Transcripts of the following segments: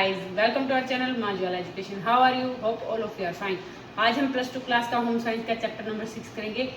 guys, welcome to our channel Majwala Education. How are you? Hope all of you are fine. आज हम plus 2 class का home science का chapter number 6 करेंगे,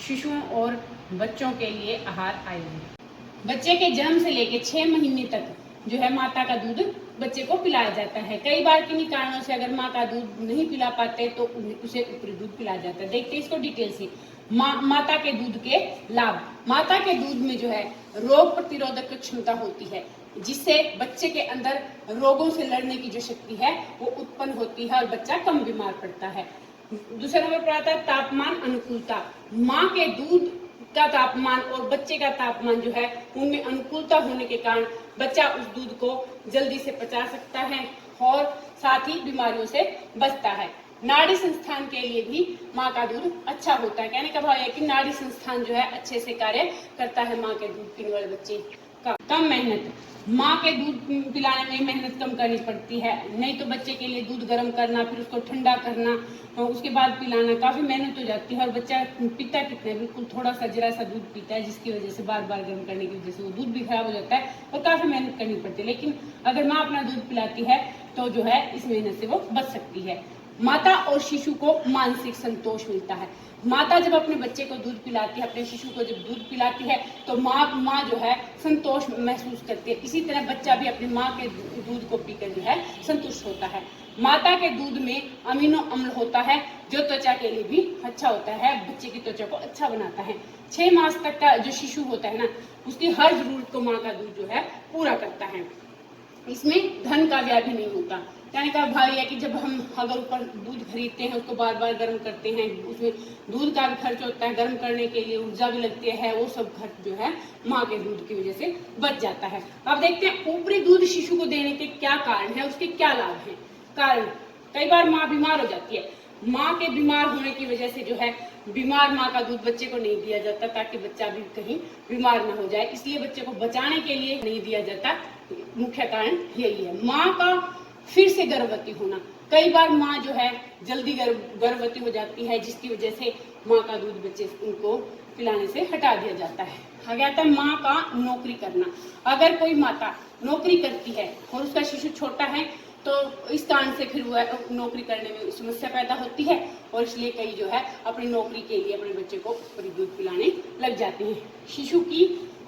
शिशुओं और बच्चों के लिए आहार आयोजन। बच्चे के जन्म से लेकर 6 महीने तक जो है माता का दूध बच्चे को पिलाया जाता है। कई बार किन्हीं कारणों से अगर माँ का दूध नहीं पिला पाते तो उसे ऊपरी दूध पिलाया जाता है। देखते हैं इसको डिटेल से। माता के दूध के लाभ। माता के दूध में जो है रोग प्रतिरोधक क्षमता होती है, जिससे बच्चे के अंदर रोगों से लड़ने की जो शक्ति है वो उत्पन्न होती है और बच्चा कम बीमार पड़ता है। दूसरे नंबर पर आता है तापमान अनुकूलता। माँ के दूध का तापमान और बच्चे का तापमान जो है उनमें अनुकूलता होने के कारण बच्चा उस दूध को जल्दी से पचा सकता है और साथ ही बीमारियों से बचता है। नाड़ी संस्थान के लिए भी माँ का दूध अच्छा होता है। कहने का भाव है कि नाड़ी संस्थान जो है अच्छे से कार्य करता है माँ के दूध पीने वाले बच्चे का। कम मेहनत। माँ के दूध पिलाने में मेहनत कम करनी पड़ती है, नहीं तो बच्चे के लिए दूध गर्म करना, फिर उसको ठंडा करना, उसके बाद पिलाना काफी मेहनत हो जाती है और बच्चा पीता कितना है, बिल्कुल थोड़ा सा जरा सा दूध पीता है, जिसकी वजह से बार बार गर्म करने की वजह से वो दूध भी खराब हो जाता है और काफी मेहनत करनी पड़ती है। लेकिन अगर माँ अपना दूध पिलाती है तो जो है इस मेहनत से वो बच सकती है। माता और शिशु को मानसिक संतोष मिलता है। माता जब अपने बच्चे को दूध पिलाती है, अपने शिशु को जब दूध पिलाती है तो माँ जो है संतोष महसूस करती है। इसी तरह बच्चा भी अपनी माँ के दूध को पीकर जो है संतुष्ट होता है। माता के दूध में अमीनो अम्ल होता है जो त्वचा के लिए भी अच्छा होता है, बच्चे की त्वचा को अच्छा बनाता है। 6 मास तक का जो शिशु होता है ना, उसकी हर जरूरत को माँ का दूध जो है पूरा करता है। इसमें धन का व्यय भी नहीं होता। कहने का भाव है कि जब हम अगर ऊपर दूध खरीदते हैं, उसको बार बार गर्म करते हैं, उसमें दूध का भी खर्च होता है, गर्म करने के लिए ऊर्जा भी लगती है, वो सब खर्च जो है माँ के दूध की वजह से बच जाता है। अब देखते हैं ऊपरी दूध शिशु को देने के क्या कारण है, उसके क्या लाभ हैं। कारण, कई बार माँ बीमार हो जाती है। माँ के बीमार होने की वजह से जो है बीमार माँ का दूध बच्चे को नहीं दिया जाता, ताकि बच्चा भी कहीं बीमार न हो जाए, इसलिए बच्चे को बचाने के लिए नहीं दिया जाता। मुख्य कारण यही है। माँ का फिर से गर्भवती होना। कई बार माँ जो है जल्दी गर्भवती हो जाती है, जिसकी वजह से माँ का दूध बच्चे उनको पिलाने से हटा दिया जाता है। आगे आता है माँ का नौकरी करना। अगर कोई माता नौकरी करती है और उसका शिशु छोटा है तो इस कारण से फिर वह नौकरी करने में समस्या पैदा होती है और इसलिए कई जो है अपनी नौकरी के लिए अपने बच्चे को दूध पिलाने लग जाते हैं। शिशु की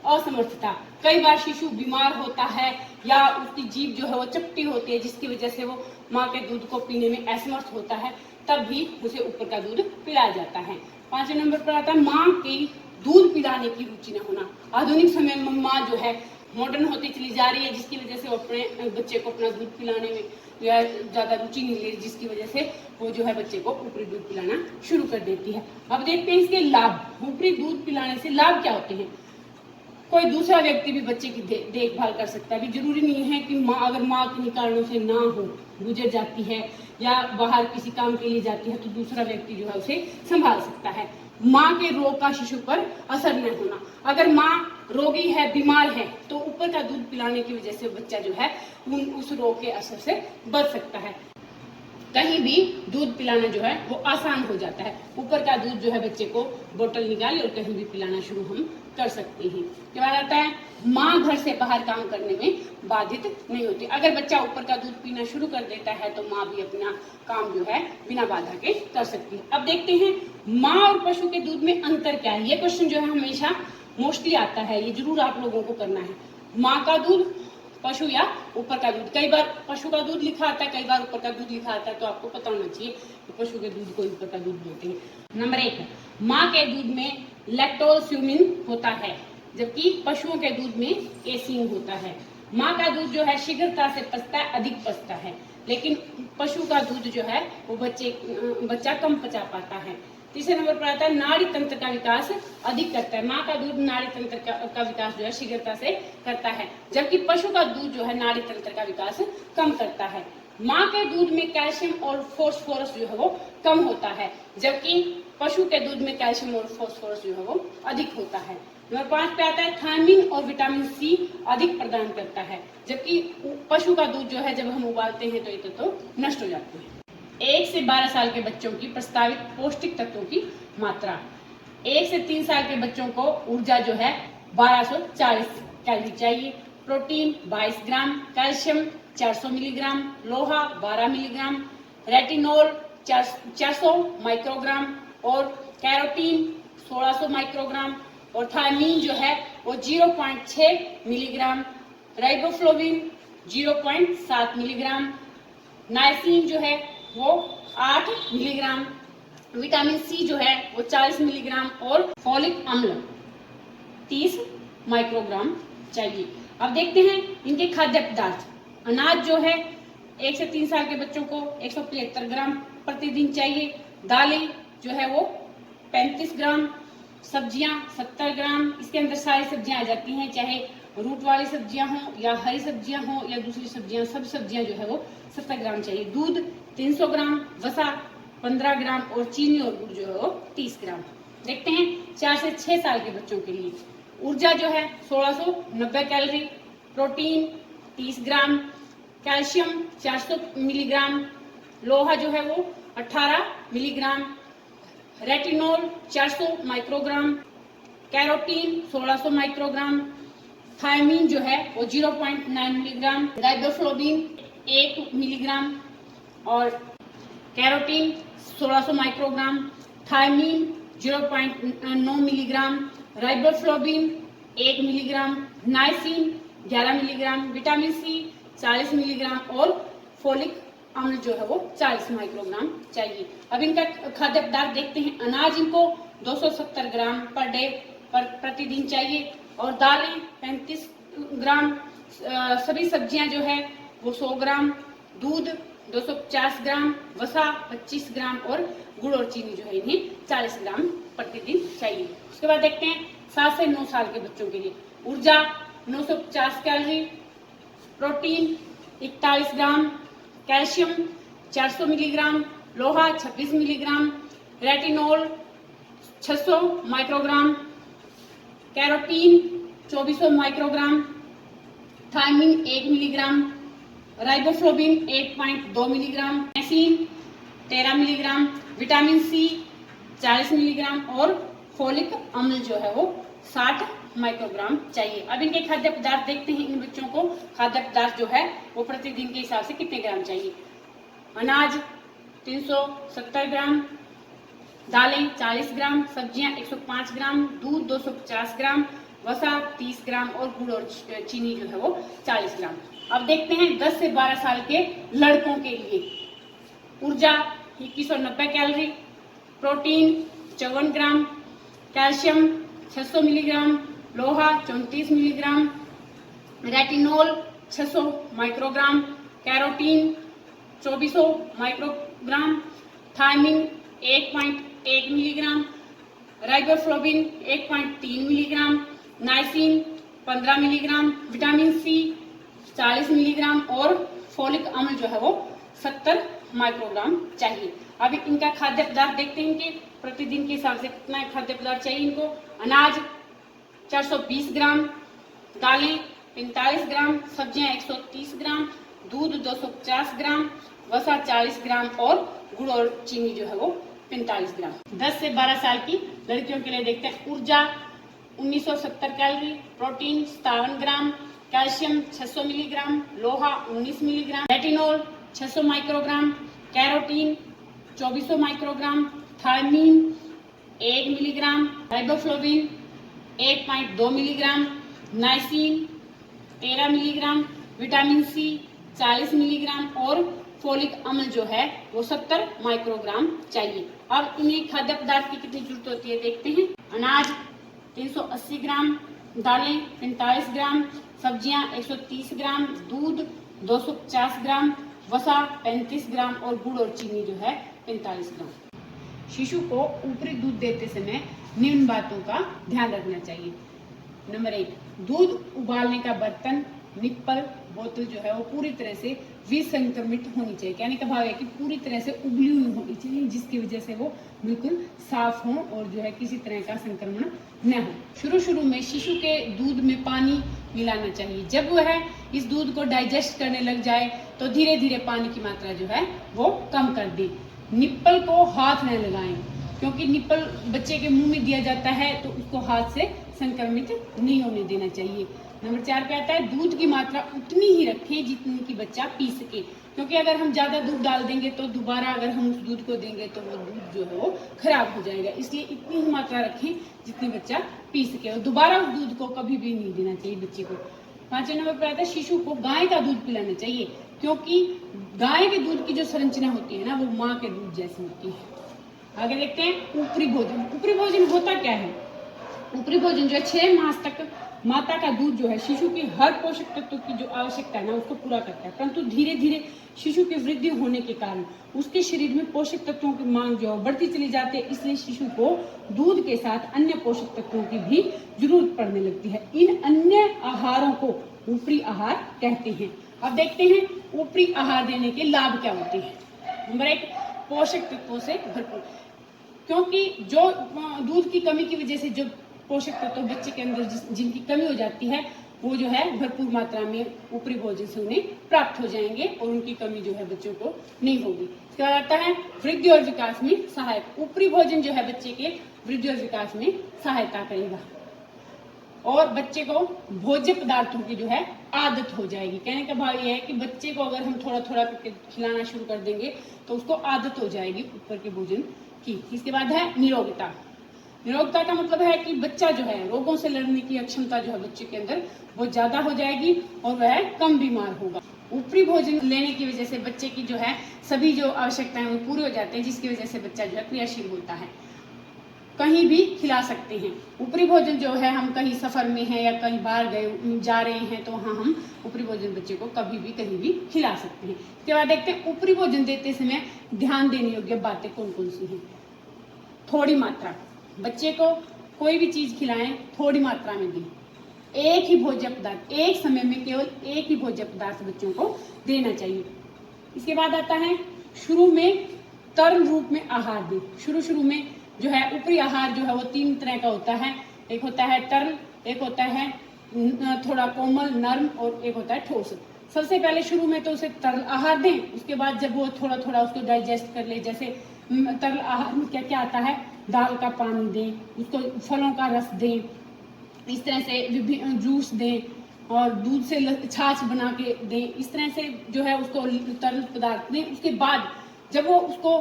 असमर्थता। कई बार शिशु बीमार होता है या उसकी जीभ जो है वो चपटी होती है, जिसकी वजह से वो माँ के दूध को पीने में असमर्थ होता है, तब भी उसे ऊपर का दूध पिलाया जाता है। 5वें नंबर पर आता है माँ की दूध पिलाने की रुचि न होना। आधुनिक समय में माँ जो है मॉडर्न होती चली जा रही है, जिसकी वजह से वो अपने बच्चे को अपना दूध पिलाने में जो है ज्यादा रुचि नहीं ले, जिसकी वजह से वो जो है बच्चे को ऊपरी दूध पिलाना शुरू कर देती है। अब देखते हैं इसके लाभ। ऊपरी दूध पिलाने से लाभ क्या होते हैं। कोई दूसरा व्यक्ति भी बच्चे की देखभाल कर सकता है। अभी जरूरी नहीं है कि अगर माँ किन्हीं कारणों से ना हो, गुजर जाती है या बाहर किसी काम के लिए जाती है, तो दूसरा व्यक्ति जो है उसे संभाल सकता है। माँ के रोग का शिशु पर असर न होना। अगर माँ रोगी है, बीमार है, तो ऊपर का दूध पिलाने की वजह से बच्चा जो है उस रोग के असर से बच सकता है। कहीं भी दूध पिलाना जो है वो आसान हो जाता है। ऊपर का दूध जो है बच्चे को बोतल निकाली और कहीं भी पिलाना शुरू हम कर सकते हैं। के बाद आता है माँ घर से बाहर काम करने में बाधित नहीं होती। अगर बच्चा ऊपर का दूध पीना शुरू कर देता है तो माँ भी अपना काम जो है बिना बाधा के कर सकती है। अब देखते हैं माँ और पशु के दूध में अंतर क्या है। ये क्वेश्चन जो है हमेशा मोस्टली आता है, ये जरूर आप लोगों को करना है। माँ का दूध, पशु या ऊपर का दूध। कई बार पशु का दूध लिखा आता है, कई बार ऊपर का दूध लिखा आता है, तो आपको पता होना चाहिए कि पशु के दूध को ऊपर का दूध बोलते हैं। नंबर 1, माँ के दूध में लैक्टोस्यूमिन होता है, जबकि पशुओं के दूध में केसीन होता है। माँ का दूध जो है शीघ्रता से पचता है, अधिक पचता है, लेकिन पशु का दूध जो है वो बच्चा कम पचा पाता है। तीसरे नंबर पर आता है नाड़ी तंत्र का विकास अधिक करता है। माँ का दूध नाड़ी तंत्र का विकास जो है शीघ्रता से करता है, जबकि पशु का दूध जो है नाड़ी तंत्र का विकास कम करता है। माँ के दूध में कैल्शियम और फास्फोरस जो है वो कम होता है, जबकि पशु के दूध में कैल्शियम और फास्फोरस जो है वो अधिक होता है। नंबर 5 पे आता है थायमिन और विटामिन सी अधिक प्रदान करता है, जबकि पशु का दूध जो है जब हम उबालते हैं तो ये तो नष्ट हो जाते हैं। 1 से 12 साल के बच्चों की प्रस्तावित पौष्टिक तत्वों की मात्रा। 1 से 3 साल के बच्चों को ऊर्जा जो है 1240 कैलोरी चाहिए, प्रोटीन 22 ग्राम, कैल्शियम 400 मिलीग्राम, लोहा 12 मिलीग्राम, रेटिनॉल 400 माइक्रोग्राम और कैरोटीन 1600 माइक्रोग्राम और थायमीन जो है वो 0.6 मिलीग्राम, राइबोफ्लोविन 0.7 मिलीग्राम, नाइसिन जो है वो 8 मिलीग्राम, विटामिन सी जो है वो 40 मिलीग्राम और फॉलिक अम्ल 30 माइक्रोग्राम चाहिए। अब देखते हैं इनके खाद्य पदार्थ। अनाज जो है 1 से 3 साल के बच्चों को 175 ग्राम प्रतिदिन चाहिए। दालें जो है वो 35 ग्राम, सब्जियां 70 ग्राम। इसके अंदर सारी सब्जियां आ जाती हैं, चाहे रूट वाली सब्जियां हों या हरी सब्जियां हों या दूसरी सब्जियां, सब सब्जियां जो है वो 70 ग्राम चाहिए। दूध 300 ग्राम, वसा 15 ग्राम और चीनी और गुड़ जो है वो 30 ग्राम। देखते हैं 4 से 6 साल के बच्चों के लिए ऊर्जा जो है 1690 calorie, protein 30 gram, calcium 400 milligram, लोहा जो है वो 18 milligram, retinol 400 microgram, carotene 1600 microgram, thiamine जो है वो 0.9 मिलीग्राम, राइबोफ्लोविन 1 मिलीग्राम और carotene 1600 microgram, thiamine 0.9 milligram, riboflavin 1 milligram, niacin 11 milligram, vitamin C 40 milligram और फोलिक अम्ल जो है वो 40 माइक्रोग्राम चाहिए। अब इनका खाद्य पदार्थ देखते हैं। अनाज इनको 270 ग्राम पर डे पर प्रतिदिन चाहिए और दालें 35 ग्राम, सभी सब्जियां जो है वो 100 ग्राम, दूध 250 ग्राम, वसा 25 ग्राम और गुड़ और चीनी जो है इन्हें 40 ग्राम प्रतिदिन चाहिए। उसके बाद देखते हैं 7 से 9 साल के बच्चों के लिए ऊर्जा 950 calorie, protein 41 gram, calcium 400 milligram, लोहा 26 milligram, retinol 600 microgram, carotene 2400 microgram, thiamine 1 milligram, riboflavin 1.2 milligram, niacin 13 milligram, vitamin C 40 milligram और फोलिक अम्ल जो है वो 60 माइक्रोग्राम चाहिए। अब इनके खाद्य पदार्थ देखते हैं। इन बच्चों को खाद्य पदार्थ जो है वो प्रतिदिन के हिसाब से कितने ग्राम चाहिए। अनाज 370 ग्राम, दालें 40 ग्राम, सब्जियां 105 ग्राम, दूध 250 ग्राम, वसा 30 ग्राम और गुड़ और चीनी जो है वो 40 ग्राम। अब देखते हैं 10 से 12 साल के लड़कों के लिए ऊर्जा 2190 calorie, protein 54 gram, calcium 600 milligram, लोहा 34 milligram, retinol 600 microgram, carotene 2400 microgram, thiamine 1.1 milligram, riboflavin 1.3 milligram, niacin 15 milligram, vitamin C 40 milligram और फोलिक अम्ल जो है वो 70 माइक्रोग्राम चाहिए। अब इनका खाद्य पदार्थ देखते हैं कि प्रतिदिन के हिसाब से कितना खाद्य पदार्थ चाहिए इनको। अनाज 420 ग्राम, दालें 45 ग्राम, सब्जियां 130 ग्राम, दूध 250 ग्राम, वसा 40 ग्राम और गुड़ और चीनी जो है वो 45 ग्राम। 10 से 12 साल की लड़कियों के लिए देखते हैं ऊर्जा 1970 calorie, protein 57 gram, calcium 600 milligram, लोहा 19 milligram, retinol 600 microgram, carotene 2400 microgram, thiamine 1 milligram, riboflavin 1.2 milligram, niacin 13 milligram, vitamin C 40 milligram और फोलिक अम्ल जो है वो 70 माइक्रोग्राम चाहिए। अब इन्हें खाद्य पदार्थ की कितनी जरूरत होती है देखते हैं। अनाज 380 ग्राम, दालें 45 ग्राम, सब्जियां 130 ग्राम, दूध 250 ग्राम, वसा 35 ग्राम और गुड़ और चीनी जो है 45 ग्राम। शिशु को ऊपरी दूध देते समय निम्न बातों का ध्यान रखना चाहिए। नंबर 1, दूध उबालने का बर्तन, निप्पल, बोतल जो है वो पूरी तरह से विसंक्रमित होनी चाहिए। कहने का भाव है कि पूरी तरह से उबली हुई होनी चाहिए, जिसकी वजह से वो बिल्कुल साफ हो और जो है किसी तरह का संक्रमण न हो। शुरू में शिशु के दूध में पानी मिलाना चाहिए। जब वह इस दूध को डाइजेस्ट करने लग जाए तो धीरे धीरे पानी की मात्रा जो है वो कम कर दे। निप्पल को हाथ न लगाएं, क्योंकि निप्पल बच्चे के मुंह में दिया जाता है तो उसको हाथ से संक्रमित नहीं होने देना चाहिए। नंबर 4 पे आता है दूध की मात्रा उतनी ही रखें जितनी कि बच्चा पी सके, क्योंकि अगर हम ज्यादा दूध डाल देंगे तो दोबारा अगर हम उस दूध को देंगे तो वो दूध जो है वो खराब हो जाएगा। इसलिए इतनी ही मात्रा रखें जितनी बच्चा पी सके, और दोबारा उस दूध को कभी भी नहीं देना चाहिए बच्चे को। 5वें नंबर पर आता है शिशु को गाय का दूध पिलाना चाहिए, क्योंकि गाय के दूध की जो संरचना होती है ना वो माँ के दूध जैसी होती है। आगे देखते हैं ऊपरी भोजन। ऊपरी भोजन होता क्या है? ऊपरी भोजन जो है 6 मास तक माता का दूध जो है शिशु की हर पोषक तत्व की जो आवश्यकता है ना उसको पूरा करता है, परंतु धीरे धीरे शिशु की वृद्धि होने के कारण उसके शरीर में पोषक तत्वों की मांग जो है बढ़ती चली जाती है, इसलिए शिशु को दूध के साथ अन्य पोषक तत्वों की भी जरूरत पड़ने लगती है। इन अन्य आहारों को ऊपरी आहार कहते हैं। अब देखते हैं ऊपरी आहार देने के लाभ क्या होते हैं। नंबर 1, पोषक तत्वों से भरपूर, क्योंकि जो दूध की कमी की वजह से जो पोषक तत्व बच्चे के अंदर जिनकी कमी हो जाती है वो जो है भरपूर मात्रा में ऊपरी भोजन से उन्हें प्राप्त हो जाएंगे और उनकी कमी जो है बच्चों को नहीं होगी। इसके बाद आता है वृद्धि और विकास में सहायक। ऊपरी भोजन जो है बच्चे के वृद्धि और विकास में सहायता करेगा और बच्चे को भोज्य पदार्थों की जो है आदत हो जाएगी। कहने का भाव ये है कि बच्चे को अगर हम थोड़ा थोड़ा करके खिलाना शुरू कर देंगे तो उसको आदत हो जाएगी ऊपर के भोजन की। इसके बाद है निरोगता। निरोगता का मतलब है कि बच्चा जो है रोगों से लड़ने की क्षमता जो है बच्चे के अंदर वो ज्यादा हो जाएगी और वह कम बीमार होगा। ऊपरी भोजन लेने की वजह से बच्चे की जो है सभी जो आवश्यकताएं वो पूरी हो जाती है, जिसकी वजह से बच्चा जो है क्रियाशील होता है। कहीं भी खिला सकते हैं। ऊपरी भोजन जो है हम कहीं सफर में हैं या कहीं बाहर गए जा रहे हैं तो वहाँ हम ऊपरी भोजन बच्चे को कभी भी कहीं भी खिला सकते हैं। इसके बाद देखते हैं ऊपरी भोजन देते समय ध्यान देने योग्य बातें कौन कौन सी हैं। थोड़ी मात्रा, बच्चे को कोई भी चीज खिलाएं थोड़ी मात्रा में दें। एक ही भोज्य पदार्थ, एक समय में केवल एक ही भोज्य पदार्थ बच्चों को देना चाहिए। इसके बाद आता है शुरू में तरल रूप में आहार दें। शुरू में जो है ऊपरी आहार जो है वो 3 तरह का होता है। एक होता है तरल, एक होता है थोड़ा कोमल नरम और एक होता है ठोस। सबसे पहले शुरू में तो उसे तरल आहार दें, उसके बाद जब वो थोड़ा थोड़ा उसको डाइजेस्ट कर ले, जैसे तरल आहार में क्या क्या आता है, दाल का पानी दें, उसको फलों का रस दें, इस तरह से जूस दें और दूध से छाछ बना के दें। इस तरह से जो है उसको तरल पदार्थ दें। उसके बाद जब वो उसको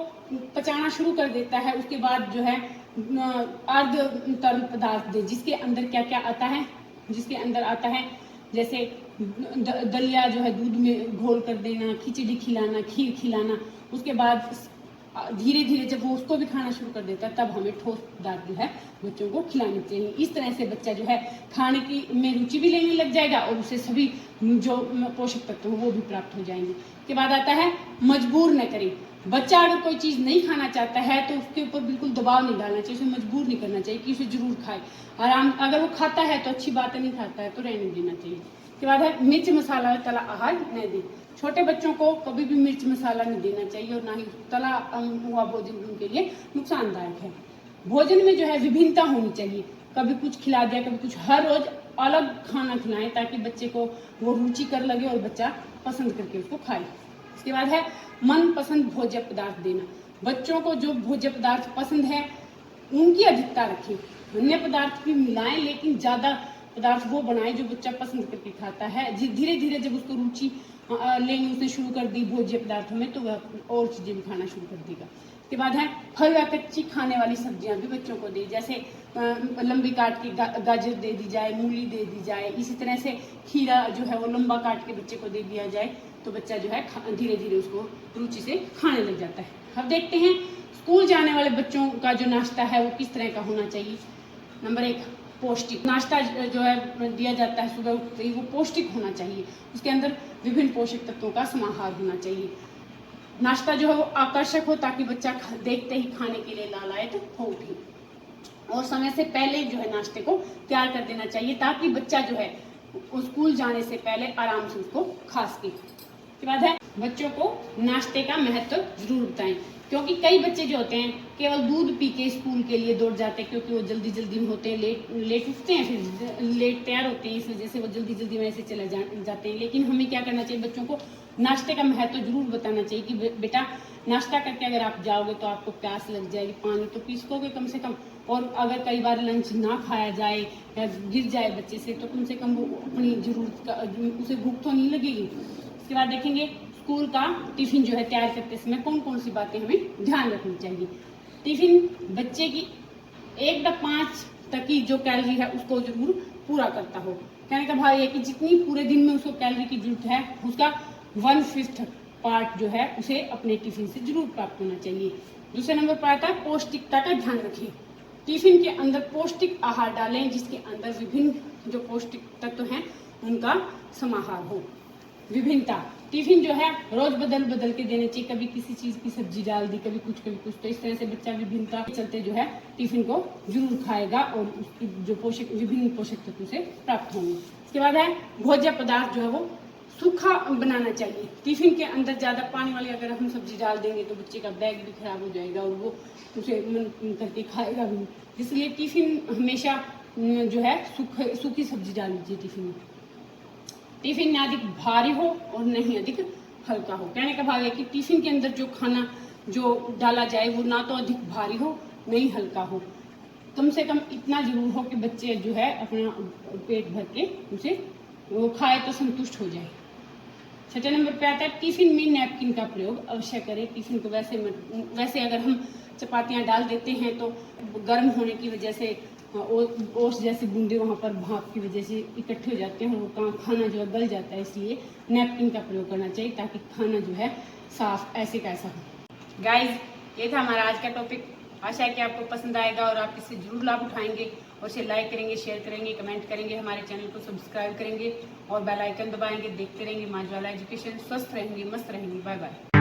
पचाना शुरू कर देता है उसके बाद जो है अर्ध तरल पदार्थ दें, जिसके अंदर क्या क्या आता है, जिसके अंदर आता है जैसे दलिया जो है दूध में घोल कर देना, खिचड़ी खिलाना, खीर खिलाना। उसके बाद धीरे धीरे जब वो उसको भी खाना शुरू कर देता है तब हमें ठोस पदार्थ जो है बच्चों को खिलानी चाहिए। इस तरह से बच्चा जो है खाने की में रुचि भी लेने लग जाएगा और उसे सभी जो पोषक तत्व वो भी प्राप्त हो जाएंगे। इसके बाद आता है मजबूर न करें। बच्चा अगर कोई चीज नहीं खाना चाहता है तो उसके ऊपर बिल्कुल दबाव नहीं डालना चाहिए, उसे मजबूर नहीं करना चाहिए कि उसे जरूर खाए। आराम, अगर वो खाता है तो अच्छी बात है, नहीं खाता है तो रहने देना चाहिए। इसके बाद है मिर्च मसाला तला आहार न दें। छोटे बच्चों को कभी भी मिर्च मसाला नहीं देना चाहिए और ना ही तला हुआ भोजन उनके लिए नुकसानदायक है। भोजन में जो है विभिन्नता होनी चाहिए, कभी कुछ खिला दिया कभी कुछ, हर रोज अलग खाना खिलाएं ताकि बच्चे को वो रुचि कर लगे और बच्चा पसंद करके उसको खाए। इसके बाद है मनपसंद भोज्य पदार्थ देना। बच्चों को जो भोज्य पदार्थ पसंद है उनकी अधिकता रखें। अन्य पदार्थ भी मिलाएं लेकिन ज्यादा पदार्थ वो बनाए जो बच्चा पसंद करके खाता है। धीरे धीरे जब उसको रुचि लेंगे, उसने शुरू कर दी भोज्य पदार्थों में तो वह और चीजें भी खाना शुरू कर देगा। इसके बाद है फल या कच्ची खाने वाली सब्जियां भी बच्चों को दे, जैसे लंबी काट के गाजर दे दी जाए, मूली दे दी जाए। इसी तरह से खीरा जो है वो लंबा काट के बच्चे को दे दिया जाए तो बच्चा जो है धीरे धीरे उसको रुचि से खाने लग जाता है। अब देखते हैं स्कूल जाने वाले बच्चों का जो नाश्ता है वो किस तरह का होना चाहिए। नंबर 1, पौष्टिक नाश्ता जो है दिया जाता है सुबह उठते ही वो पौष्टिक होना चाहिए। उसके अंदर विभिन्न पोषक तत्वों का समाहार होना चाहिए। नाश्ता जो है वो आकर्षक हो ताकि बच्चा देखते ही खाने के लिए लालायित हो उठे, और समय से पहले जो है नाश्ते को तैयार कर देना चाहिए ताकि बच्चा जो है स्कूल जाने से पहले आराम से उसको खा सके। इसके बाद है बच्चों को नाश्ते का महत्व जरूर बताएं, क्योंकि कई बच्चे जो होते हैं केवल दूध पी के स्कूल के लिए दौड़ जाते हैं, क्योंकि वो जल्दी जल्दी में होते हैं, लेट उठते हैं, फिर लेट तैयार होते हैं, इस वजह से वो जल्दी जल्दी में ऐसे चले जाते हैं। लेकिन हमें क्या करना चाहिए, बच्चों को नाश्ते का महत्व जरूर बताना चाहिए कि बेटा नाश्ता करके अगर आप जाओगे तो आपको प्यास लग जाएगी, पानी तो पी सकोगे कम से कम, और अगर कई बार लंच ना खाया जाए या गिर जाए बच्चे से, तो कम से कम वो अपनी जरूरत का, उसे भूख तो नहीं लगेगी। इसके बाद देखेंगे स्कूल का टिफिन जो है तैयार करते समय कौन कौन सी बातें हमें ध्यान रखनी चाहिए। टिफिन बच्चे की 1 से 5 तक की जो कैलोरी है उसको जरूर पूरा करता हो। कहने का भाव ये कि जितनी पूरे दिन में उसको कैलोरी की जरूरत है उसका 1/5 पार्ट जो है उसे अपने टिफिन से जरूर प्राप्त होना चाहिए। दूसरे नंबर पर आता है पौष्टिकता का ध्यान रखें। टिफिन के अंदर पौष्टिक आहार डालें जिसके अंदर विभिन्न जो पौष्टिक तत्व हैं उनका समाहार हो। विभिन्नता, टिफिन जो है रोज बदल बदल के देने चाहिए, कभी किसी चीज की सब्जी डाल दी, कभी कुछ, तो इस तरह से बच्चा विभिन्नता के चलते जो है टिफिन को जरूर खाएगा और उसकी जो विभिन्न पोषक तत्व से प्राप्त होंगे। इसके बाद है भोज्य पदार्थ जो है वो सूखा बनाना चाहिए। टिफिन के अंदर ज्यादा पानी वाली अगर हम सब्जी डाल देंगे तो बच्चे का बैग भी खराब हो जाएगा और वो उसे मन करके खाएगा भी। इसलिए टिफिन हमेशा जो है सूखी सब्जी डाल दीजिए टिफिन में। टिफिन न अधिक भारी हो और न ही अधिक हल्का हो। कहने का भाव है कि टिफिन के अंदर जो खाना जो डाला जाए वो ना तो अधिक भारी हो न ही हल्का हो, कम से कम इतना जरूर हो कि बच्चे जो है अपना पेट भर के उसे वो खाए तो संतुष्ट हो जाए। 6 नंबर पे आता है टिफिन में नैपकिन का प्रयोग अवश्य करें। टिफिन को वैसे अगर हम चपातियां डाल देते हैं तो गर्म होने की वजह से ओस जैसे बूंदे वहाँ पर भाप की वजह से इकट्ठे हो जाते हैं और वो खाना जो है गल जाता है। इसलिए नैपकिन का प्रयोग करना चाहिए ताकि खाना जो है साफ ऐसे कैसा हो। गाइज, ये था हमारा आज का टॉपिक। आशा है कि आपको पसंद आएगा और आप इससे जरूर लाभ उठाएंगे और इसे लाइक करेंगे, शेयर करेंगे, कमेंट करेंगे, हमारे चैनल को सब्सक्राइब करेंगे और बेल आइकन दबाएंगे। देखते रहेंगे माँ ज्वाला एजुकेशन। स्वस्थ रहेंगे, मस्त रहेंगे। Bye bye.